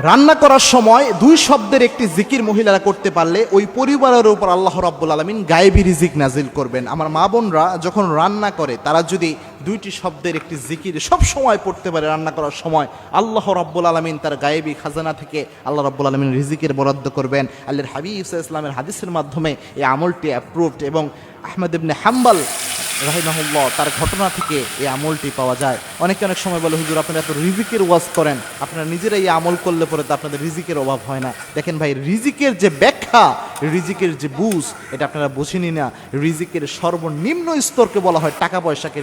রান্না করার সময় দুই শব্দের একটি জিকির মহিলারা করতে পারলে ওই পরিবারের উপর আল্লাহ রাব্বুল আলামিন গায়েবী রিজিক নাজিল করবেন। আমার মা বোনরা যখন রান্না করে তারা যদি দুইটি শব্দের একটি জিকির সব সময় পড়তে পারে রান্না করার সময়, আল্লাহ রাব্বুল আলামিন তার গায়েবী খাজানা থেকে আল্লাহ রাব্বুল আলামিন রিজিকের বরাদ্দ করবেন। আল্লাহর হাবিব সাল্লাল্লাহু আলাইহি ওয়াসাল্লামের হাদিসের মাধ্যমে এই আমলটি অ্যাপ্রুভড এবং আহমদ ইবনে হাম্বল রাহিমাহুল্লাহ তার ঘটনা থেকে এই আমলটি পাওয়া যায়। অনেকে অনেক সময় বলে, হুজুর আপনারা এত রিজিকের ওয়াজ করেন, আপনারা নিজেরাই এই আমল করলে পরে তো আপনাদের রিজিকের অভাব হয় না। দেখেন ভাই, রিজিকের যে ব্যাখ্যা, রিজিকের যে বুঝ, এটা আপনারা বুঝেনি না। রিজিকের সর্বনিম্ন স্তরকে বলা হয় টাকা পয়সাকে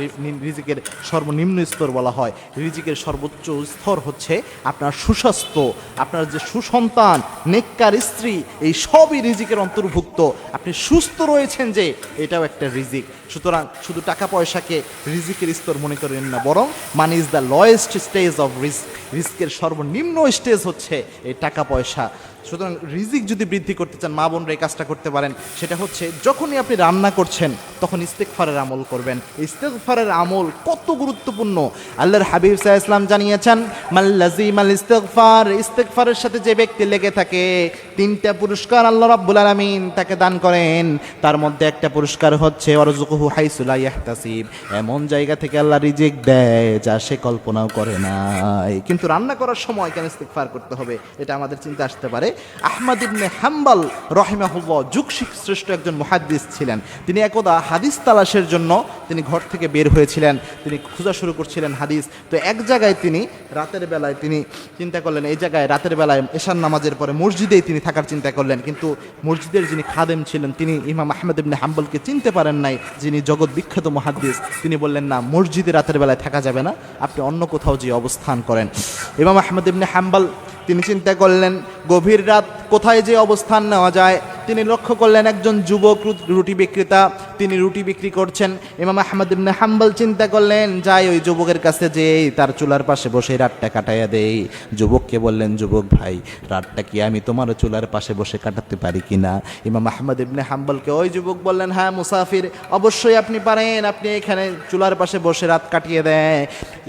রিজিকের সর্বনিম্ন স্তর বলা হয়। রিজিকের সর্বোচ্চ স্তর হচ্ছে আপনার সুস্বাস্থ্য, আপনার যে সুসন্তান, নেককার স্ত্রী, এই সবই রিজিকের অন্তর্ভুক্ত। আপনি সুস্থ রয়েছেন যে, এটাও একটা রিজিক। সুতরাং শুধু টাকা পয়সাকে রিজিকের স্তর মনে করেন না, বরং money is the lowest stage of risk. রিস্কের সর্বনিম্ন স্টেজ হচ্ছে এই টাকা পয়সা। সুতরাং রিজিক যদি বৃদ্ধি করতে চান, মা বোনরা এই কাজটা করতে পারেন। সেটা হচ্ছে যখনই আপনি রান্না করছেন তখন ইস্তেগফারের আমল করবেন। ইস্তেগফারের আমল কত গুরুত্বপূর্ণ আল্লাহর হাবিব সাল্লাল্লাহু আলাইহি ওয়াসাল্লাম জানিয়েছেন, মাল্লাজিমাল ইস্তেগফার, ইস্তেগফারের সাথে যে ব্যক্তি লেগে থাকে, তিনটা পুরস্কার আল্লাহ রাব্বুল আলামিন তাকে দান করেন। তার মধ্যে একটা পুরস্কার হচ্ছে ওয়ারযুকুহু হাইসু লা ইয়াহতাসিব, এমন জায়গা থেকে আল্লাহ রিজিক দেয় যা সে কল্পনাও করে নাই। কিন্তু রান্না করার সময় কেন ইস্তেগফার করতে হবে, এটা আমাদের চিন্তা আসতে পারে। আহমদ ইবনে হাম্বল রাহিমাহুল্লাহ যুগ শ্রেষ্ঠ একজন মুহাদ্দিস ছিলেন। তিনি একদা হাদিস তালাশের জন্য তিনি ঘর থেকে বের হয়েছিলেন। তিনি খোঁজা শুরু করছিলেন হাদিস। তো এক জায়গায় তিনি রাতের বেলায় তিনি চিন্তা করলেন, এই জায়গায় রাতের বেলায় এশার নামাজের পরে মসজিদেই তিনি থাকার চিন্তা করলেন। কিন্তু মসজিদের যিনি খাদেম ছিলেন, তিনি ইমাম আহমদ ইবনে হাম্বলকে চিনতে পারেন নাই, যিনি জগৎ বিখ্যাত মুহাদ্দিস। তিনি বললেন, না, মসজিদে রাতের বেলায় থাকা যাবে না, আপনি অন্য কোথাও যে অবস্থান করেন। ইমাম আহমদ ইবনে হাম্বল তিনি চিন্তা করলেন, গভীর রাত কোথায় যে অবস্থান নেওয়া যায়। তিনি লক্ষ্য করলেন একজন যুবক রুটি বিক্রেতা, তিনি রুটি বিক্রি করছেন। ইমাম আহমদ ইবনে হাম্বল চিন্তা করলেন, যাই ওই যুবকের কাছে যেই তার চুলার পাশে বসে রাতটা কাটাইয়া দেই। যুবককে বললেন, যুবক ভাই, রাতটা কি আমি তোমার চুলার পাশে বসে কাটাতে পারি কিনা? ইমাম আহমদ ইবনে হাম্বলকে ওই যুবক বললেন, হ্যাঁ মুসাফির, অবশ্যই আপনি পারেন, আপনি এখানে চুলার পাশে বসে রাত কাটিয়ে দেয়।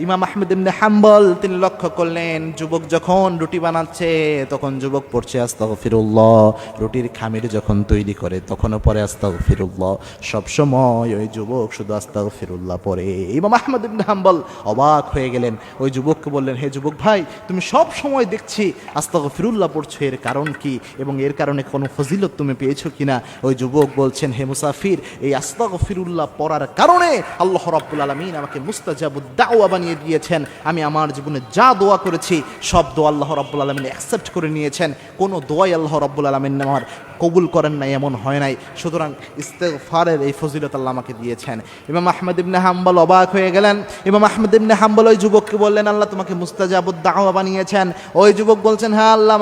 ইমাম আহমদ ইবনে হাম্বল তিনি লক্ষ্য করলেন, যুবক যখন রুটি বানাচ্ছে তখন যুবক পড়ছে আস্তাগফিরুল্লাহ, রুটির খামির যখন তৈরি করে তখনও পরে আস্তাগফিরুল্লাহ। সবসময় ওই যুবক শুধু আস্তাগফিরুল্লাহ পড়ে। ইমাম আহমদ ইবনে হাম্বল অবাক হয়ে গেলেন। ওই যুবককে বললেন, হে যুবক ভাই, তুমি সব সময় দেখছি আস্তাগফিরুল্লাহ পড়ছো, এর কারণ কি এবং এর কারণে কোনো ফজিলত তুমি পেয়েছো কিনা? ওই যুবক বলছেন, হে মুসাফির, এই আস্তাগফিরুল্লাহ পড়ার কারণে আল্লাহ রাব্বুল আলামিন আমাকে মুস্তাজাবুদ দাওয়া বানিয়ে দিয়েছেন। আমি আমার জীবনে যা দোয়া করেছি সব দোয়া আল্লাহ রাব্বুল আলামিন অ্যাকসেপ্ট করে নিয়েছেন। কোনো দোয়াই আল্লাহ রাব্বুল আলামিন আমার কবুল করেন নাই, এমন হয় নাই। সুতরাং ইস্তেগফারের এই ফজিলত আল্লাহ আমাকে দিয়েছেন। ইমাম আহমদ ইবনে হাম্বল অবাক হয়ে গেলেন। ইমাম আহমদ ইবনে হাম্বল ওই যুবককে বললেন, আল্লাহ তোমাকে মুস্তাজাবুদ দাওয়া বানিয়েছেন। ওই যুবক বলছেন, হ্যাঁ আল্লাহ